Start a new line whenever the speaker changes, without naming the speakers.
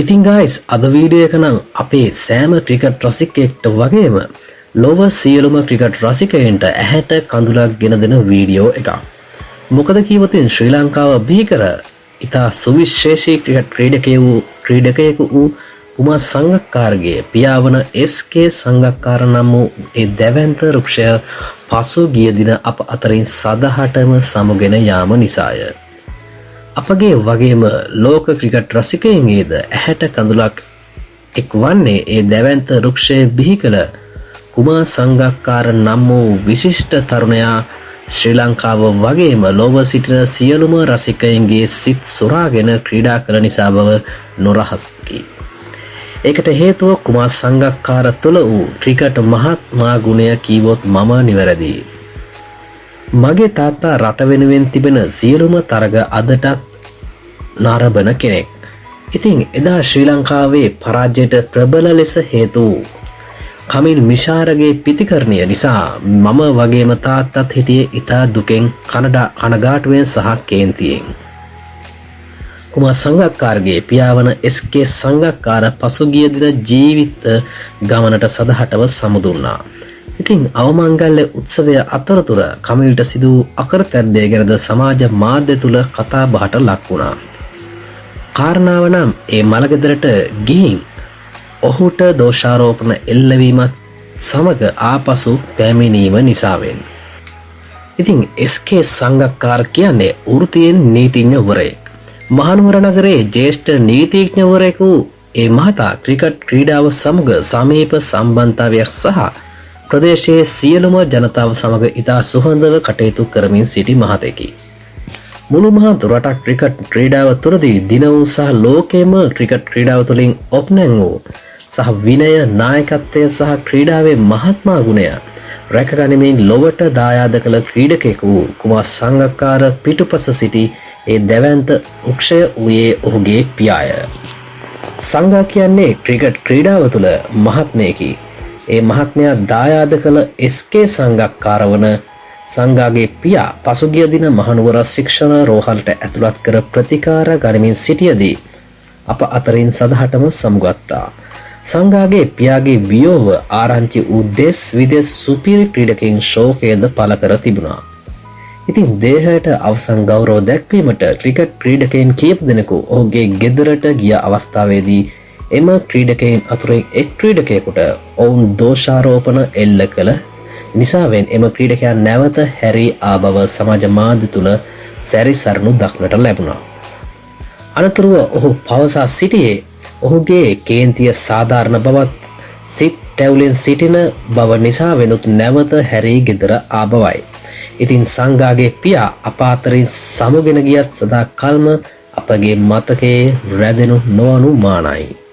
ඉතින් guys අද video එක නම් අපේ සෑම ක්‍රිකට් රසිකයෙක්ට වගේම ලෝව සියලුම ක්‍රිකට් රසිකයන්ට ඇහැට කඳුලක් ගෙන දෙන වීඩියෝ එකක්. මොකද කිව්වොතින් ශ්‍රී ලංකාව බිහිකර ඉතා සුවිශේෂී ක්‍රිකට් ක්‍රීඩකයෙකු වූ කුමාර් සංගක්කාරගේ පියාවන SK සංගක්කාර නම් වූ ඒ දැවැන්ත වෘක්ෂය පසුගිය දින අප අතරින් සදහටම සමුගෙන යාම නිසාය. අපගේ වගේම ලෝක ක්‍රිකට් රසිකයින්ගේද ඇහැට කඳුලක් එක්වන්නේ ඒ දැවැන්ත වෘක්ෂය බිහි කළ කුමාර් සංගක්කාර නම් වූ විශිෂ්ට තරුණයා ශ්‍රී ලංකාව වගේම ලෝව සිටින සියලුම රසිකයින්ගේ සිත් සොරාගෙන ක්‍රීඩා කළ නිසා බව නොරහසකි. ඒකට හේතුව කුමාර් සංගක්කාර තුළ වූ ක්‍රිකට් මහත්මා ගුණය කීවොත් මම නිවැරදි. මගේ තාත්තා රට වෙනුවෙන් තිබෙන සියලුම තරග අදටත් නරඹන කෙනෙක්. ඉතින් එදා ශ්‍රී ලංකාවේ පරාජයට ප්‍රබල ලෙස හේතු කමිල් මිෂාරගේ පිතිකරණය නිසා මම වගේම තාත්තත් හිටියේ ඉතා දුකෙන් කනගාටුවෙන් සහ කේන්තියෙන්. කුමාර් සංගක්කාරගේ පියාවන SK සංගක්කාර පසුගිය දින ජීවිත ගමනට සදහටම සමුදුන්නා. ඉතින් අවමංගල්‍ය උත්සවය අතරතුර කමිල්ට සිදු අකරතැබ්බය ගැනද සමාජ මාධ්‍ය තුල කතා බහට ලක් වුණා. කාරණාව නම් ඒ මළගෙදරට ගිහින් ඔහුට දෝෂාරෝපණ එල්ලවීමත් සමග ආපසු පැමිණීම නිසාවෙන්. ඉතින් SK සංගක්කාර කියන්නේ වෘත්තියෙන් නීතිඥවරයෙක්. මහනුවර නගරයේ ජ්‍යෙෂ්ඨ නීතිඥවරයෙකු ඒ මහතා ක්‍රිකට් ක්‍රීඩාව සමග සමීප සම්බන්ධතාවයක් සහ ප්‍රදේශයේ සියලුම ජනතාව සමග ඉතා සුහදව කටයුතු කරමින් සිටි මහතෙකි. මුළු මහා දුරටක් ක්‍රිකට් ක්‍රීඩාව තුළදී දින වූ සහ ලෝකයේම ක්‍රිකට් ක්‍රීඩාව තුළින් ඔප්නැන් වූ සහ විනය නායකත්වය සහ ක්‍රීඩාවේ මහත්මා ගුණය රැකගනිමින් ලොවට දායාද කළ ක්‍රීඩකයෙකු කුමාර් සංගක්කාර පිටුපස සිටි ඒ දැවැන්ත වෘක්ෂය වූයේ ඔහුගේ පියාය. සංගා කියන්නේ ක්‍රිකට් ක්‍රීඩාව තුළ මහත්මයෙකි. ඒ මහත්මයා දායාද කළ SK සංගක්කාර වන සංගාගේ පියා පසුගිය දින මහනුවර ශික්ෂණ රෝහලට ඇතුළත් කර ප්‍රතිකාර ගනිමින් සිටියදී අප අතරින් සදහටම සමුගත්තා. සංගාගේ පියාගේ වියෝව ආරංචි වූ දෙස් විදෙස් සුපිරි ක්‍රීඩකයින් ශෝකයද පළ කර තිබුණා. ඉතින් දේහයට අවසන් ගෞරව දැක්වීමට ක්‍රිකට් ක්‍රීඩකයින් කීප දෙනෙකු ඔහුගේ ගෙදරට ගිය අවස්ථාවේදී එම ක්‍රීඩකයින් අතුරින් එක් ක්‍රීඩකයෙකුට ඔවුන් දෝෂාරෝපණ එල්ල කළ නිසාවෙන් එම ක්‍රීඩකයා නැවත හැරී ආ බව සමාජ මාධ්‍ය තුළ සැරිසරනු දක්නට ලැබුණා. අනතුරුව ඔහු පවසා සිටියේ ඔහුගේ කේන්තිය සාධාරණ බවත් සිත් තැවුලෙන් සිටින බව නිසා වෙනුත් නැවත හැරී ගෙදර ආ බවයි. ඉතින් සංගාගේ පියා අප අතරින් සමුගෙන ගියත් සදා කල්ම අපගේ මතකයේ රැඳෙනු නොඅනුමානයි.